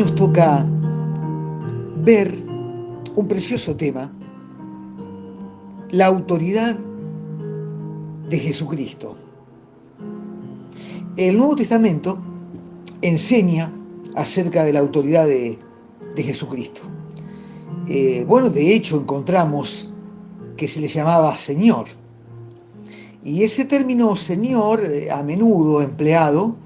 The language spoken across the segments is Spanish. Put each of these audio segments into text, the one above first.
nos toca ver un precioso tema, la autoridad de Jesucristo. El Nuevo Testamento enseña acerca de la autoridad de Jesucristo. Bueno, de hecho encontramos que se le llamaba Señor. Y ese término Señor, a menudo empleado,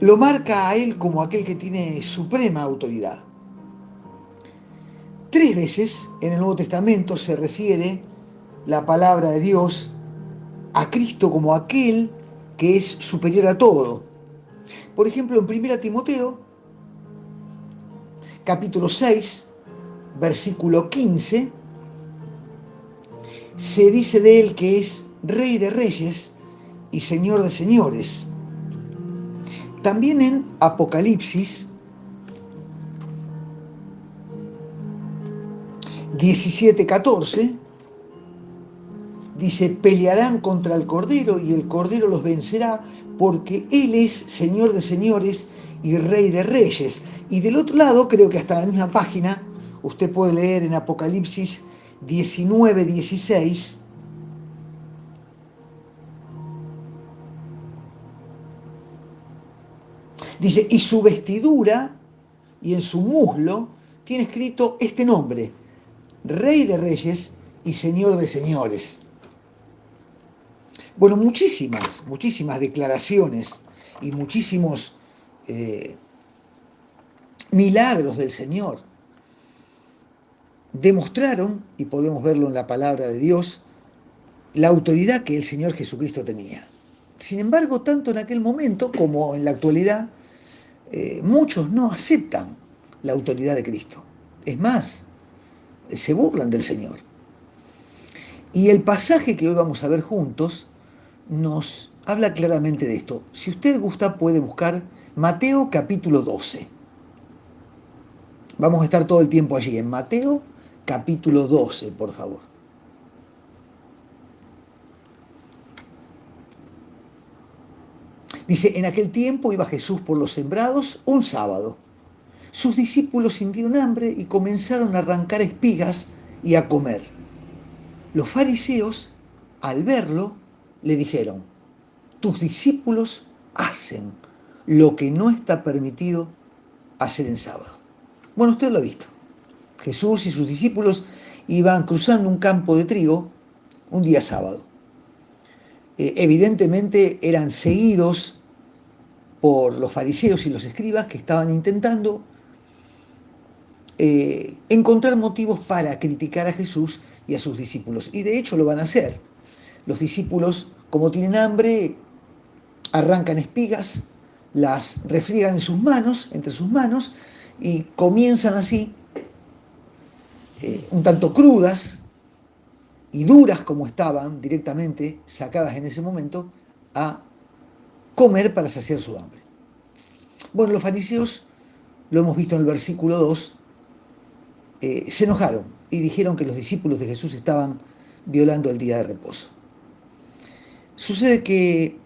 lo marca a él como aquel que tiene suprema autoridad. 3 veces en el Nuevo Testamento se refiere la palabra de Dios a Cristo como aquel que es superior a todo. Por ejemplo, en 1 Timoteo, capítulo 6, versículo 15, se dice de él que es Rey de Reyes y Señor de Señores. También en Apocalipsis 17:14 dice: pelearán contra el Cordero y el Cordero los vencerá, porque Él es Señor de señores y Rey de reyes. Y del otro lado, creo que hasta en la misma página, usted puede leer en Apocalipsis 19:16, dice: y su vestidura y en su muslo tiene escrito este nombre: Rey de reyes y Señor de señores. Bueno, muchísimas declaraciones y muchísimos milagros del Señor demostraron, y podemos verlo en la palabra de Dios, la autoridad que el Señor Jesucristo tenía. Sin embargo, tanto en aquel momento como en la actualidad, muchos no aceptan la autoridad de Cristo. Es más, se burlan del Señor. Y el pasaje que hoy vamos a ver juntos nos habla claramente de esto. Si usted gusta, puede buscar Mateo capítulo 12. Vamos a estar todo el tiempo allí, en Mateo capítulo 12, por favor. Dice: en aquel tiempo iba Jesús por los sembrados un sábado. Sus discípulos sintieron hambre y comenzaron a arrancar espigas y a comer. Los fariseos, al verlo, le dijeron: tus discípulos hacen lo que no está permitido hacer en sábado. Bueno, usted lo ha visto. Jesús y sus discípulos iban cruzando un campo de trigo un día sábado. Evidentemente eran seguidos por los fariseos y los escribas que estaban intentando encontrar motivos para criticar a Jesús y a sus discípulos. Y de hecho lo van a hacer. Los discípulos, como tienen hambre, arrancan espigas, las refriegan en sus manos, entre sus manos, y comienzan así, un tanto crudas y duras como estaban, directamente sacadas en ese momento, a comer para saciar su hambre. Bueno, los fariseos, lo hemos visto en el versículo 2, se enojaron y dijeron que los discípulos de Jesús estaban violando el día de reposo. Sucede que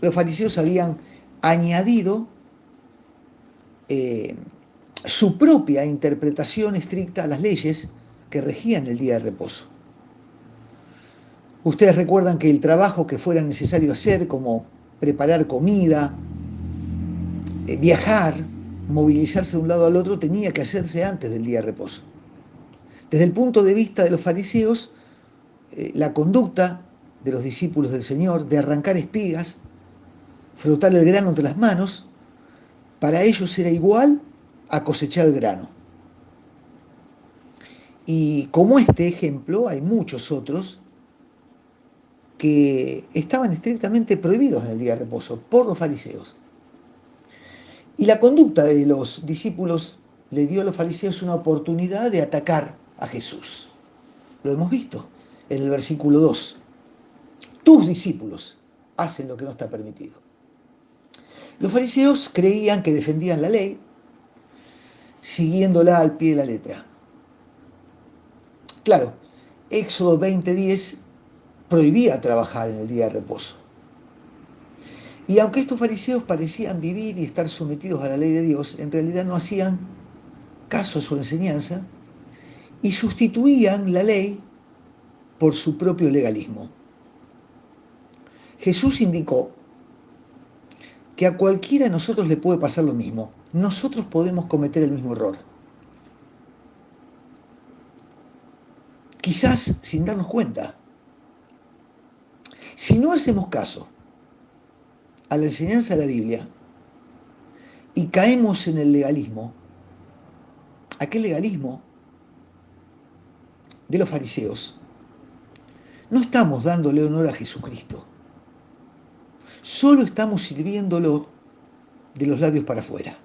los fariseos habían añadido su propia interpretación estricta a las leyes que regían el día de reposo. Ustedes recuerdan que el trabajo que fuera necesario hacer, como preparar comida, viajar, movilizarse de un lado al otro, tenía que hacerse antes del día de reposo. Desde el punto de vista de los fariseos, la conducta de los discípulos del Señor de arrancar espigas, frotar el grano entre las manos, para ellos era igual a cosechar el grano. Y como este ejemplo, hay muchos otros que estaban estrictamente prohibidos en el día de reposo por los fariseos. Y la conducta de los discípulos le dio a los fariseos una oportunidad de atacar a Jesús. Lo hemos visto en el versículo 2. Tus discípulos hacen lo que no está permitido. Los fariseos creían que defendían la ley, siguiéndola al pie de la letra. Claro, Éxodo 20:10 prohibía trabajar en el día de reposo. Y aunque estos fariseos parecían vivir y estar sometidos a la ley de Dios, en realidad no hacían caso a su enseñanza y sustituían la ley por su propio legalismo. Jesús indicó que a cualquiera de nosotros le puede pasar lo mismo. Nosotros podemos cometer el mismo error. Quizás sin darnos cuenta. Si no hacemos caso a la enseñanza de la Biblia y caemos en el legalismo, aquel legalismo de los fariseos, no estamos dándole honor a Jesucristo. Solo estamos sirviéndolo de los labios para afuera.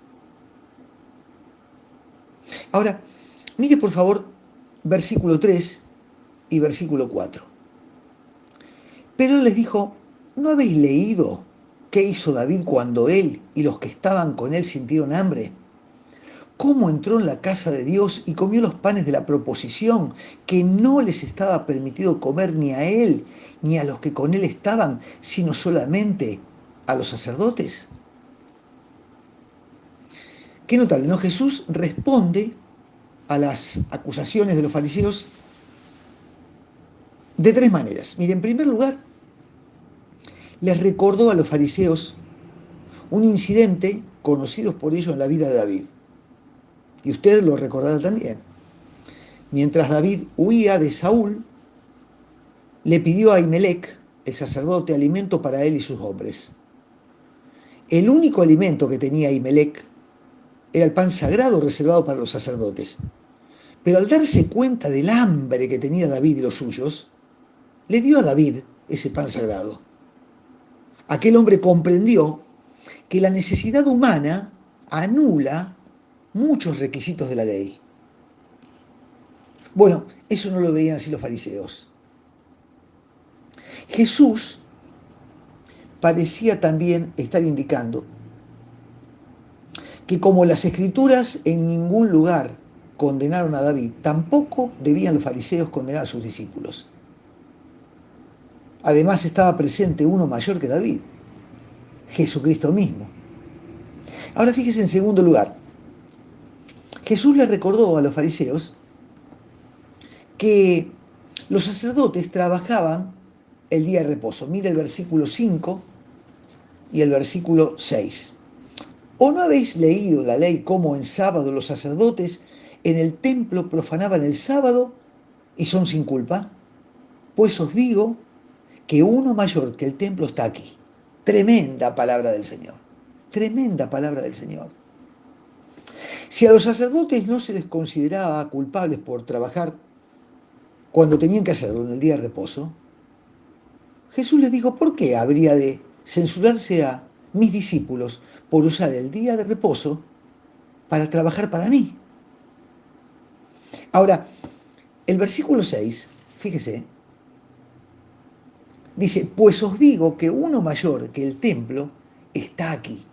Ahora, mire por favor versículo 3 y versículo 4. Pero él les dijo, ¿no habéis leído qué hizo David cuando él y los que estaban con él sintieron hambre? ¿Cómo entró en la casa de Dios y comió los panes de la proposición, que no les estaba permitido comer ni a él ni a los que con él estaban, sino solamente a los sacerdotes? Qué notable, ¿no? Jesús responde a las acusaciones de los fariseos de tres maneras. Mire, en primer lugar, les recordó a los fariseos un incidente conocido por ellos en la vida de David. Y usted lo recordará también. Mientras David huía de Saúl, le pidió a Ahimelech, el sacerdote, alimento para él y sus hombres. El único alimento que tenía Ahimelech era el pan sagrado reservado para los sacerdotes. Pero al darse cuenta del hambre que tenía David y los suyos, le dio a David ese pan sagrado. Aquel hombre comprendió que la necesidad humana anula muchos requisitos de la ley. Bueno, eso no lo veían así los fariseos. Jesús parecía también estar indicando que como las escrituras en ningún lugar condenaron a David, tampoco debían los fariseos condenar a sus discípulos. Además estaba presente uno mayor que David, Jesucristo mismo. Ahora fíjese en segundo lugar, Jesús le recordó a los fariseos que los sacerdotes trabajaban el día de reposo. Mire el versículo 5 y el versículo 6. ¿O no habéis leído la ley cómo en sábado los sacerdotes en el templo profanaban el sábado y son sin culpa? Pues os digo que uno mayor que el templo está aquí. Tremenda palabra del Señor. Tremenda palabra del Señor. Si a los sacerdotes no se les consideraba culpables por trabajar cuando tenían que hacerlo en el día de reposo, Jesús les dijo, ¿por qué habría de censurarse a mis discípulos por usar el día de reposo para trabajar para mí? Ahora, el versículo 6, fíjese, dice, pues os digo que uno mayor que el templo está aquí.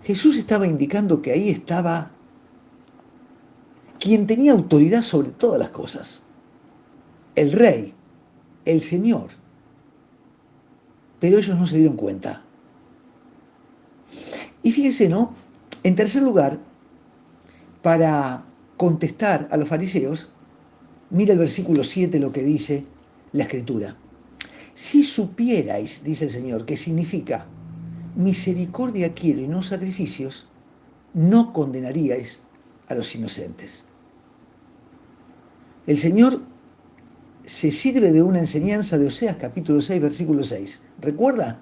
Jesús estaba indicando que ahí estaba quien tenía autoridad sobre todas las cosas, el Rey, el Señor. Pero ellos no se dieron cuenta. Y fíjese, ¿no? En tercer lugar, para contestar a los fariseos, mira el versículo 7 lo que dice la Escritura. Si supierais, dice el Señor, que significa misericordia quiero y no sacrificios, no condenaríais a los inocentes. El Señor se sirve de una enseñanza de Oseas capítulo 6, versículo 6. ¿Recuerda?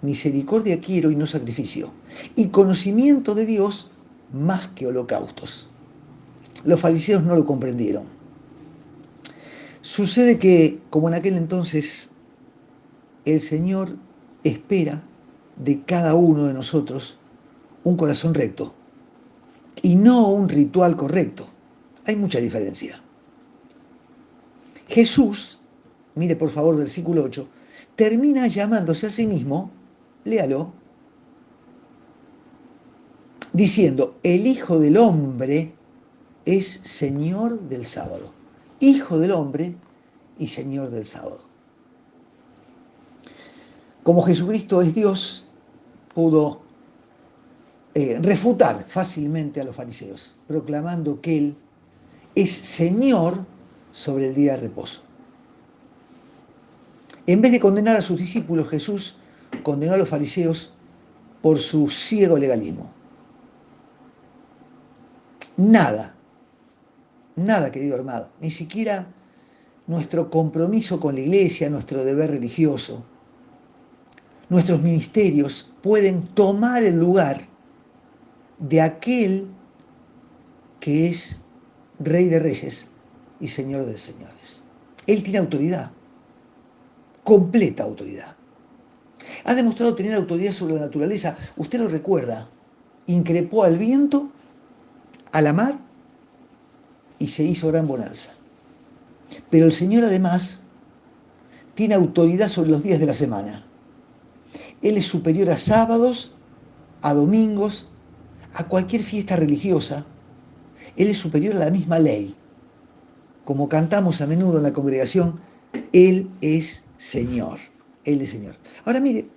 Misericordia quiero y no sacrificio. Y conocimiento de Dios más que holocaustos. Los fariseos no lo comprendieron. Sucede que, como en aquel entonces, el Señor espera de cada uno de nosotros un corazón recto y no un ritual correcto. Hay mucha diferencia. Jesús, mire por favor versículo 8, termina llamándose a sí mismo, léalo, diciendo, el Hijo del Hombre es Señor del sábado. Hijo del Hombre y Señor del sábado. Como Jesucristo es Dios, pudo refutar fácilmente a los fariseos, proclamando que Él es Señor sobre el día de reposo. En vez de condenar a sus discípulos, Jesús condenó a los fariseos por su ciego legalismo. Nada, nada, querido hermano, ni siquiera nuestro compromiso con la iglesia, nuestro deber religioso, nuestros ministerios pueden tomar el lugar de aquel que es Rey de Reyes y Señor de Señores. Él tiene autoridad, completa autoridad. Ha demostrado tener autoridad sobre la naturaleza. Usted lo recuerda. Increpó al viento, a la mar, y se hizo gran bonanza. Pero el Señor además tiene autoridad sobre los días de la semana. Él es superior a sábados, a domingos, a cualquier fiesta religiosa. Él es superior a la misma ley. Como cantamos a menudo en la congregación, Él es Señor. Él es Señor. Ahora mire,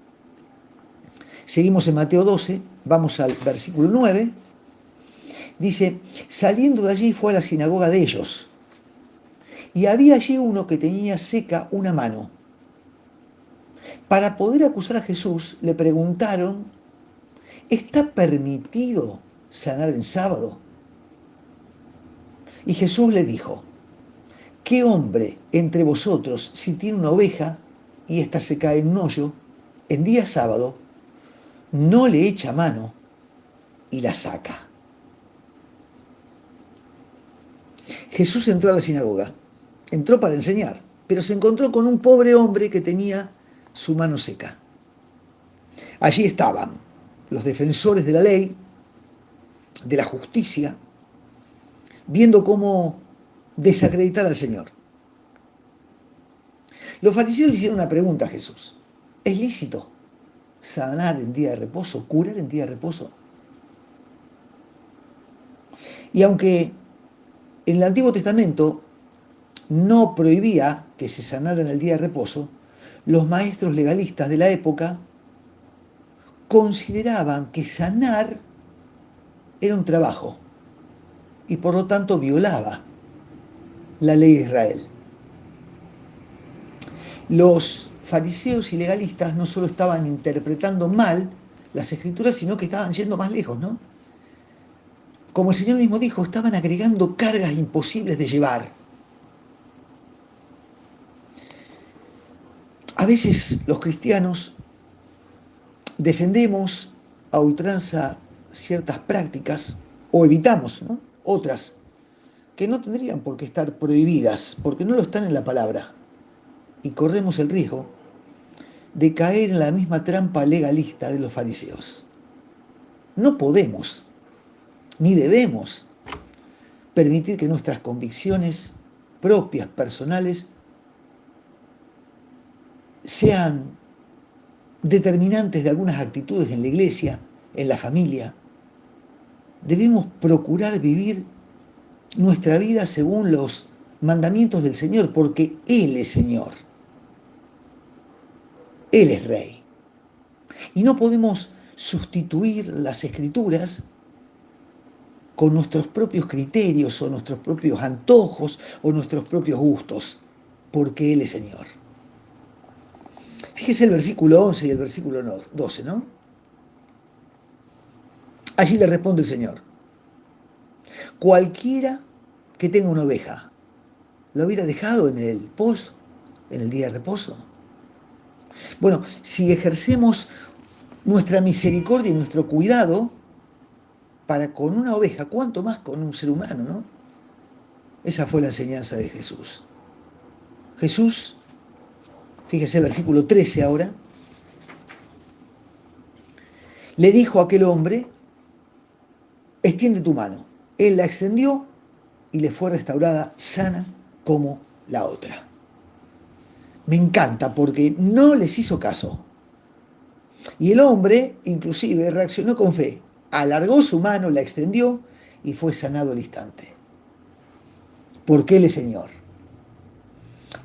seguimos en Mateo 12, vamos al versículo 9. Dice, saliendo de allí fue a la sinagoga de ellos. Y había allí uno que tenía seca una mano. Para poder acusar a Jesús, le preguntaron, ¿está permitido sanar en sábado? Y Jesús le dijo, ¿qué hombre entre vosotros, si tiene una oveja y ésta se cae en un hoyo, en día sábado, no le echa mano y la saca? Jesús entró a la sinagoga, entró para enseñar, pero se encontró con un pobre hombre que tenía su mano seca. Allí estaban los defensores de la ley, de la justicia, viendo cómo desacreditar al Señor. Los fariseos le hicieron una pregunta a Jesús. ¿Es lícito sanar en día de reposo, curar en día de reposo? Y aunque en el Antiguo Testamento no prohibía que se sanara en el día de reposo, los maestros legalistas de la época consideraban que sanar era un trabajo y por lo tanto violaba la ley de Israel. Los fariseos y legalistas no solo estaban interpretando mal las escrituras, sino que estaban yendo más lejos, ¿no? Como el Señor mismo dijo, estaban agregando cargas imposibles de llevar. A veces los cristianos defendemos a ultranza ciertas prácticas o evitamos, ¿no?, otras que no tendrían por qué estar prohibidas, porque no lo están en la palabra. Y corremos el riesgo de caer en la misma trampa legalista de los fariseos. No podemos, ni debemos, permitir que nuestras convicciones propias, personales, sean determinantes de algunas actitudes en la iglesia, en la familia. Debemos procurar vivir nuestra vida según los mandamientos del Señor, porque Él es Señor. Él es Rey. Y no podemos sustituir las Escrituras con nuestros propios criterios o nuestros propios antojos o nuestros propios gustos, porque Él es Señor. Fíjese el versículo 11 y el versículo 12, ¿no? Allí le responde el Señor. Cualquiera que tenga una oveja, ¿la hubiera dejado en el pozo, en el día de reposo? Bueno, si ejercemos nuestra misericordia y nuestro cuidado para con una oveja, ¿cuánto más con un ser humano, no? Esa fue la enseñanza de Jesús. Jesús, fíjese el versículo 13 ahora, le dijo a aquel hombre, extiende tu mano. Él la extendió y le fue restaurada sana como la otra. Me encanta porque no les hizo caso. Y el hombre, inclusive, reaccionó con fe. Alargó su mano, la extendió y fue sanado al instante. Porque Él es Señor.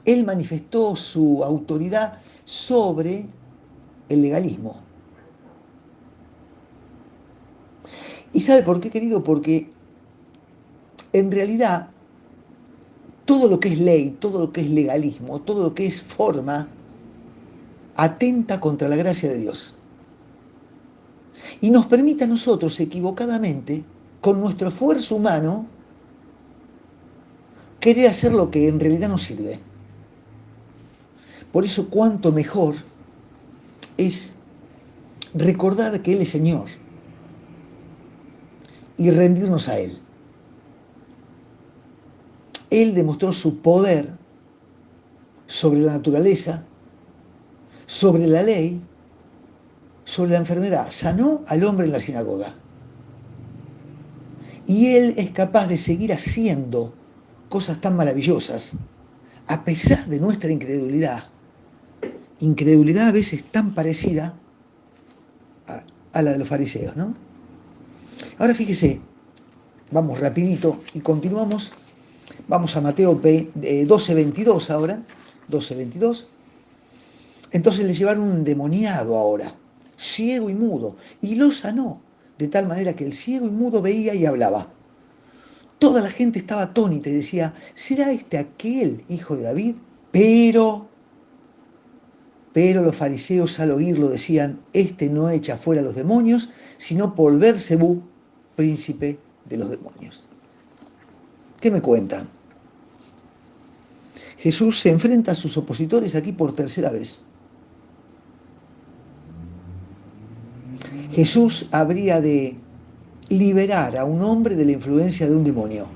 Él manifestó su autoridad sobre el legalismo. ¿Y sabe por qué, querido? Porque en realidad todo lo que es ley, todo lo que es legalismo, todo lo que es forma, atenta contra la gracia de Dios. Y nos permite a nosotros equivocadamente, con nuestro esfuerzo humano, querer hacer lo que en realidad nos sirve. Por eso cuánto mejor es recordar que Él es Señor y rendirnos a Él. Él demostró su poder sobre la naturaleza, sobre la ley, sobre la enfermedad. Sanó al hombre en la sinagoga. Y Él es capaz de seguir haciendo cosas tan maravillosas a pesar de nuestra incredulidad. Incredulidad a veces tan parecida a la de los fariseos, ¿no? Ahora fíjese, vamos rapidito y continuamos. Vamos a Mateo 12:22 ahora, 12:22. Entonces le llevaron un endemoniado ahora, ciego y mudo, y lo sanó, de tal manera que el ciego y mudo veía y hablaba. Toda la gente estaba atónita y decía, ¿será este aquel hijo de David? Pero los fariseos al oírlo decían, este no echa fuera a los demonios, sino por Beelzebú, príncipe de los demonios. ¿Qué me cuentan? Jesús se enfrenta a sus opositores aquí por tercera vez. Jesús habría de liberar a un hombre de la influencia de un demonio.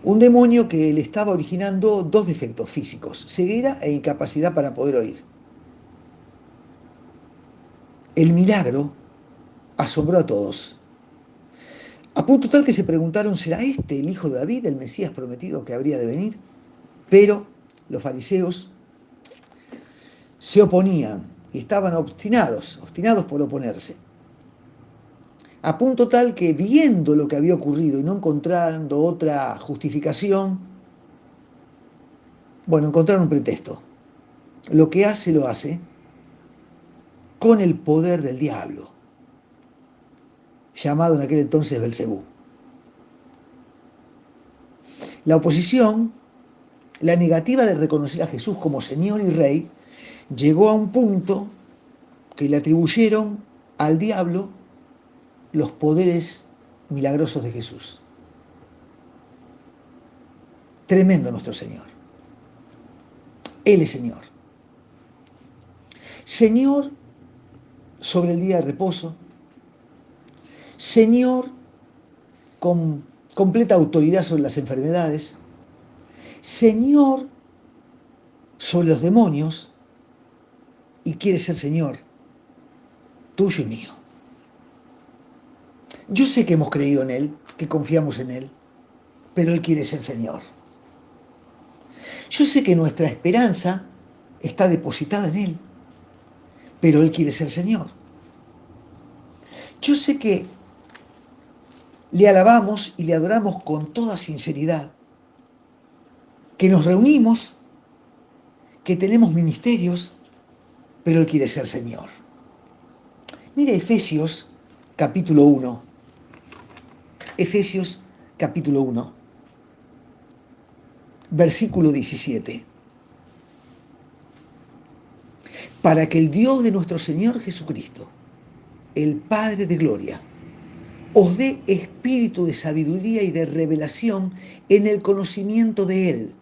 Un demonio que le estaba originando dos defectos físicos, ceguera e incapacidad para poder oír. El milagro asombró a todos, a punto tal que se preguntaron, ¿será este el hijo de David, el Mesías prometido que habría de venir? Pero los fariseos se oponían y estaban obstinados por oponerse. A punto tal que viendo lo que había ocurrido y no encontrando otra justificación, bueno, encontraron un pretexto. Lo que hace, lo hace con el poder del diablo, llamado en aquel entonces Beelzebú. La oposición, la negativa de reconocer a Jesús como Señor y Rey, llegó a un punto que le atribuyeron al diablo los poderes milagrosos de Jesús. Tremendo nuestro Señor. Él es Señor. Señor sobre el día de reposo. Señor con completa autoridad sobre las enfermedades. Señor sobre los demonios. Y quiere ser Señor tuyo y mío. Yo sé que hemos creído en Él, que confiamos en Él, pero Él quiere ser Señor. Yo sé que nuestra esperanza está depositada en Él, pero Él quiere ser Señor. Yo sé que le alabamos y le adoramos con toda sinceridad, que nos reunimos, que tenemos ministerios, pero Él quiere ser Señor. Mire Efesios capítulo 1. Efesios capítulo 1, versículo 17. Para que el Dios de nuestro Señor Jesucristo, el Padre de gloria, os dé espíritu de sabiduría y de revelación en el conocimiento de Él,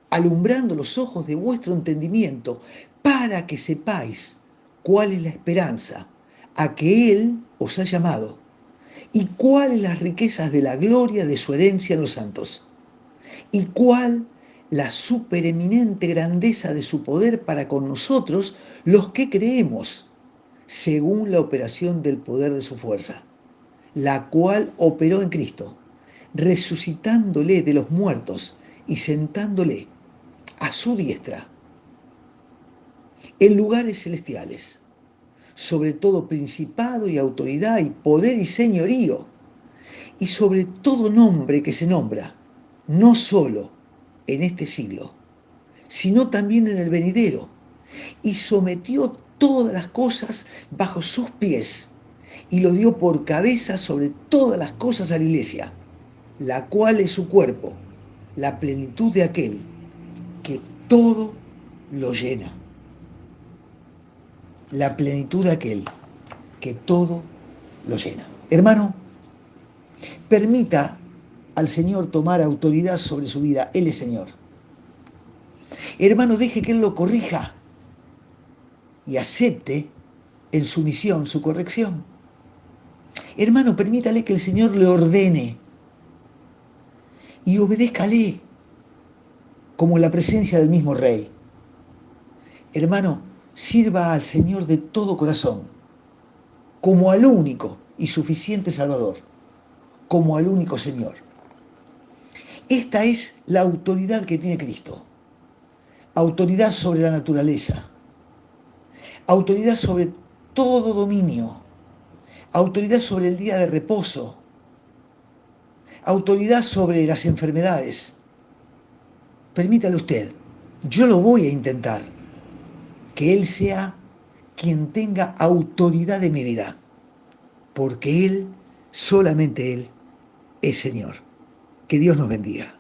alumbrando los ojos de vuestro entendimiento, para que sepáis cuál es la esperanza a que Él os ha llamado, y cuáles las riquezas de la gloria de su herencia en los santos, y cuál la supereminente grandeza de su poder para con nosotros, los que creemos, según la operación del poder de su fuerza, la cual operó en Cristo, resucitándole de los muertos y sentándole a su diestra en lugares celestiales, sobre todo principado y autoridad y poder y señorío, y sobre todo nombre que se nombra, no solo en este siglo, sino también en el venidero, y sometió todas las cosas bajo sus pies y lo dio por cabeza sobre todas las cosas a la iglesia, la cual es su cuerpo, la plenitud de aquel que todo lo llena. La plenitud de aquel que todo lo llena. Hermano, permita al Señor tomar autoridad sobre su vida. Él es Señor. Hermano, deje que Él lo corrija y acepte en su misión su corrección. Hermano, permítale que el Señor le ordene y obedézcale como la presencia del mismo Rey. Hermano, sirva al Señor de todo corazón, como al único y suficiente Salvador, como al único Señor. Esta es la autoridad que tiene Cristo. Autoridad sobre la naturaleza, autoridad sobre todo dominio, autoridad sobre el día de reposo, autoridad sobre las enfermedades. Permítale usted, yo lo voy a intentar, que Él sea quien tenga autoridad de mi vida, porque Él, solamente Él, es Señor. Que Dios nos bendiga.